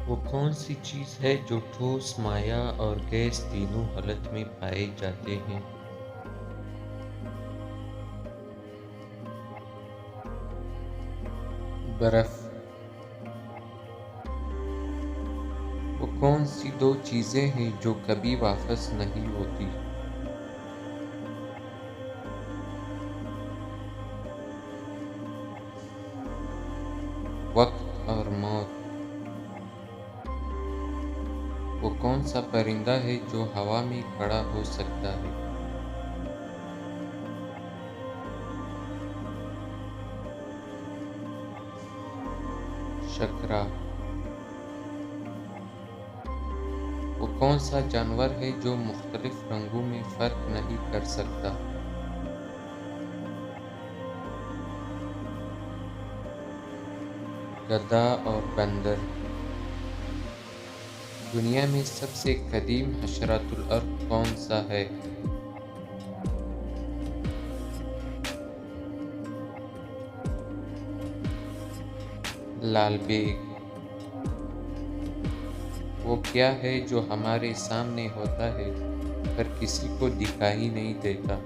وہ کون سی چیز ہے جو ٹھوس، مائع اور گیس تینوں حالت میں پائے جاتے ہیں؟ برف۔ وہ کون سی دو چیزیں ہیں جو کبھی واپس نہیں ہوتی؟ وقت اور موت۔ وہ کون سا پرندہ ہے جو ہوا میں کھڑا ہو سکتا ہے؟ شکرا۔ وہ کون سا جانور ہے جو مختلف رنگوں میں فرق نہیں کر سکتا؟ گدھا اور بندر۔ دنیا میں سب سے قدیم حشرات الارض کون سا ہے؟ لال بیگ۔ وہ کیا ہے جو ہمارے سامنے ہوتا ہے پر کسی کو دکھائی نہیں دیتا؟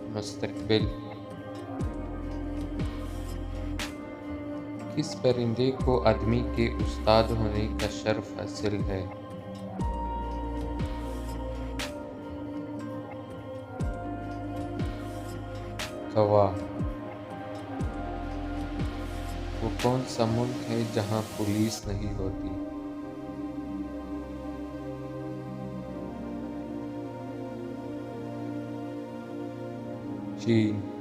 مستقبل۔ کس پرندے کو آدمی کے استاد ہونے کا شرف حاصل ہے؟ کوا۔ وہ کون سا ملک ہے جہاں پولیس نہیں ہوتی؟ چین۔